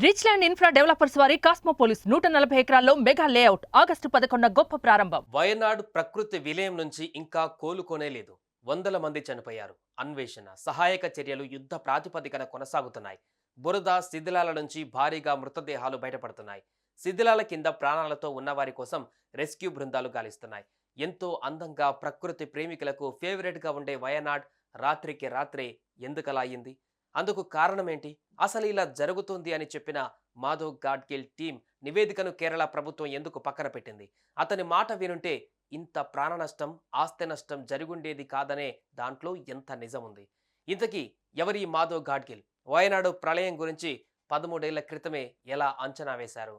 Rich land infra developers వారి కాస్మోపోలిస్ 140 ఎకరాల్లో mega layout August 11 గొప్ప ప్రారంభం. వయనాడ్ ప్రకృతి విలయం నుంచి ఇంకా కోలుకోనే లేదు. వందల మంది చనిపోయారు. అన్వేషణ, సహాయక చర్యలు యుద్ధ ప్రాతిపదికన కొనసాగుతున్నాయి. బురద, శిథిలాల నుంచి భారీగా మృతదేహాలు బయటపడుతున్నాయి. శిథిలాల కింద ప్రాణాలతో ఉన్నవారి కోసం రెస్క్యూ బృందాలు గాలిస్తున్నాయి. ఎంతో అందంగా ప్రకృతి ప్రేమికులకు ఫేవరెట్గా ఉండే వయనాడ్ రాత్రికి రాత్రే ఎందుకలా అయింది? అందుకు కారణమేంటి? అసలు ఇలా జరుగుతుంది అని చెప్పిన మాధవ్ గాడ్గిల్ టీం నివేదికను కేరళ ప్రభుత్వం ఎందుకు పక్కన పెట్టింది? అతని మాట వినుంటే ఇంత ప్రాణ నష్టం, ఆస్తి నష్టం జరుగుండేది కాదనే దాంట్లో ఎంత నిజం ఉంది? ఇంతకీ ఎవరి మాధవ్ గాడ్గిల్? వయనాడు ప్రళయం గురించి 13 ఏళ్ల క్రితమే ఎలా అంచనా వేశారు?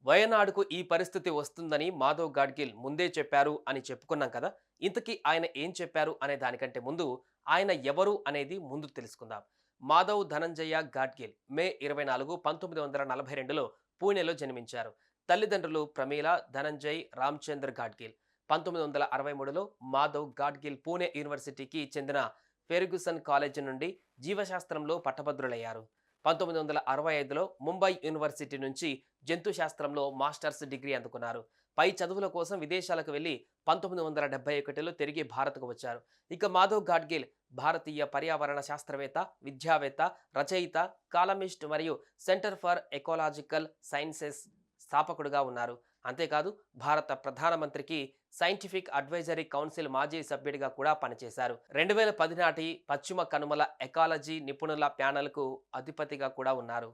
వయనాడుకు ఈ పరిస్థితి వస్తుందని మాధవ్ గాడ్గిల్ ముందే చెప్పారు అని చెప్పుకున్నాం కదా. ఇంతకీ ఆయన ఏం చెప్పారు అనే దానికంటే ముందు ఆయన ఎవరు అనేది ముందు తెలుసుకుందాం. మాధవ్ ధనంజయ గాడ్గిల్ మే 24, 1942లో పూణేలో జన్మించారు. తల్లిదండ్రులు ప్రమీల, ధనంజయ్, రామచంద్ర గాడ్గిల్. 1963లో మాధవ్ గాడ్గిల్ పూణే యూనివర్సిటీకి చెందిన ఫెర్గ్యూసన్ కాలేజీ నుండి జీవశాస్త్రంలో పట్టభద్రులయ్యారు. 1965లో ముంబై యూనివర్సిటీ నుంచి జంతు శాస్త్రంలో మాస్టర్స్ డిగ్రీ అందుకున్నారు. పై చదువుల కోసం విదేశాలకు వెళ్లి 1971లో తిరిగి భారత్కు వచ్చారు. ఇక మాధవ్ గాడ్గిల్ భారతీయ పర్యావరణ శాస్త్రవేత్త, విద్యావేత్త, రచయిత, కాలమిస్ట్ మరియు సెంటర్ ఫర్ ఎకోలాజికల్ సైన్సెస్ స్థాపకుడుగా ఉన్నారు. అంతేకాదు భారత ప్రధానమంత్రికి సైంటిఫిక్ అడ్వైజరీ కౌన్సిల్ మాజీ సభ్యుడిగా కూడా పనిచేశారు. 2010 నాటి పశ్చిమ కనుమల ఎకాలజీ నిపుణుల ప్యానెల్కు అధిపతిగా కూడా ఉన్నారు.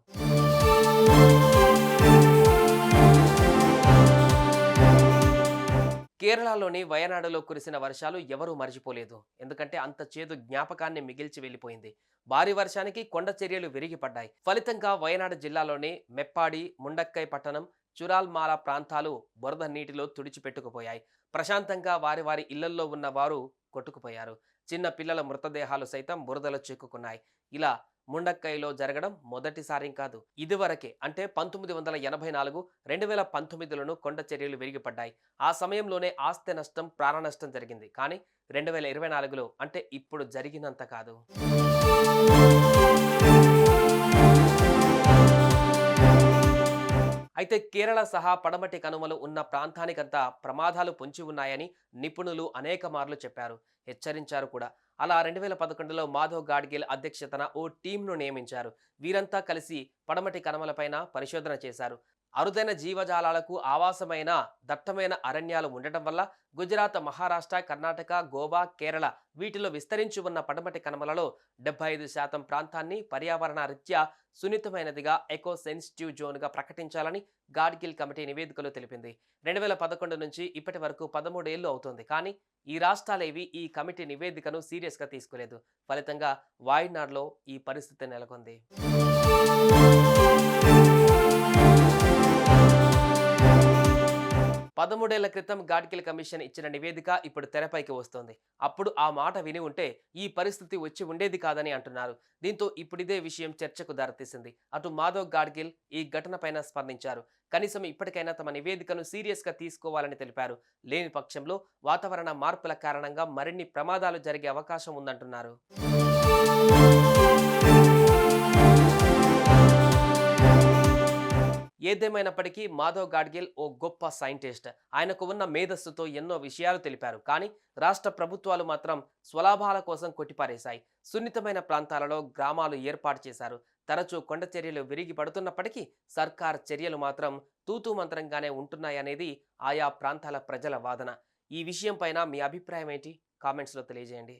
కేరళలోని వయనాడులో కురిసిన వర్షాలు ఎవరూ మర్చిపోలేదు. ఎందుకంటే అంత చేదు జ్ఞాపకాన్ని మిగిల్చి వెళ్లిపోయింది. భారీ వర్షానికి కొండ చర్యలు విరిగిపడ్డాయి. ఫలితంగా వయనాడు జిల్లాలోని మెప్పాడి, ముండక్కై పట్టణం, చురాల్మాల ప్రాంతాలు బురద నీటిలో తుడిచిపెట్టుకుపోయాయి. ప్రశాంతంగా వారి వారి ఇళ్లల్లో ఉన్న వారు కొట్టుకుపోయారు. చిన్న పిల్లల మృతదేహాలు సైతం బురదలో చిక్కుకున్నాయి. ఇలా ముండక్కైలో జరగడం మొదటిసారి కాదు. ఇదివరకే అంటే 1984, 2019లోనూ కొండ చర్యలు విరిగిపడ్డాయి. ఆ సమయంలోనే ఆస్తి నష్టం, ప్రాణ నష్టం జరిగింది. కానీ 2024లో అంటే ఇప్పుడు జరిగినంత కాదు. 'అయితే కేరళ సహా పడమటి కనుమలు ఉన్న ప్రాంతానికంతా ప్రమాదాలు పొంచి ఉన్నాయని నిపుణులు అనేక మార్లు చెప్పారు, హెచ్చరించారు కూడా. అలా 2011లో మాధవ్ గాడ్గిల్ అధ్యక్షతన ఓ టీంను నియమించారు. వీరంతా కలిసి పడమటి కనుమలపైన పరిశోధన చేశారు. అరుదైన జీవజాలాలకు ఆవాసమైన దట్టమైన అరణ్యాలు ఉండటం వల్ల గుజరాత్, మహారాష్ట్ర, కర్ణాటక, గోవా, కేరళ వీటిలో విస్తరించి ఉన్న పడమటి కనుమలలో 75% ప్రాంతాన్ని పర్యావరణ రీత్యా సున్నితమైనదిగా ఎకో సెన్సిటివ్ జోన్గా ప్రకటించాలని గాడ్గిల్ కమిటీ నివేదికలో తెలిపింది. 2011 నుంచి ఇప్పటి వరకు 13 ఏళ్లు అవుతోంది. కానీ ఈ రాష్ట్రాలేవి ఈ కమిటీ నివేదికను సీరియస్గా తీసుకోలేదు. ఫలితంగా వాయనాడ్లో ఈ పరిస్థితి నెలకొంది. 13 ఏళ్ల క్రితం గాడ్గిల్ కమిషన్ ఇచ్చిన నివేదిక ఇప్పుడు తెరపైకి వస్తోంది. అప్పుడు ఆ మాట విని ఉంటే ఈ పరిస్థితి వచ్చి ఉండేది కాదని అంటున్నారు. దీంతో ఇప్పుడిదే విషయం చర్చకు దారితీసింది. అటు మాధవ్ గాడ్గిల్ ఈ ఘటనపైన స్పందించారు. కనీసం ఇప్పటికైనా తమ నివేదికను సీరియస్గా తీసుకోవాలని తెలిపారు. లేని పక్షంలో వాతావరణ మార్పుల కారణంగా మరిన్ని ప్రమాదాలు జరిగే అవకాశం ఉందంటున్నారు. ఏదేమైనప్పటికీ మాధవ్ గాడ్గిల్ ఓ గొప్ప సైంటిస్ట్. ఆయనకు ఉన్న మేధస్సుతో ఎన్నో విషయాలు తెలిపారు. కానీ రాష్ట్ర ప్రభుత్వాలు మాత్రం స్వలాభాల కోసం కొట్టిపారేశాయి. సున్నితమైన ప్రాంతాలలో గ్రామాలు ఏర్పాటు చేశారు. తరచూ కొండ చర్యలు విరిగి పడుతున్నప్పటికీ సర్కార్ చర్యలు మాత్రం తూతూ మంత్రంగానే ఉంటున్నాయనేది ఆయా ప్రాంతాల ప్రజల వాదన. ఈ విషయం పైన మీ అభిప్రాయం ఏంటి? కామెంట్స్లో తెలియజేయండి.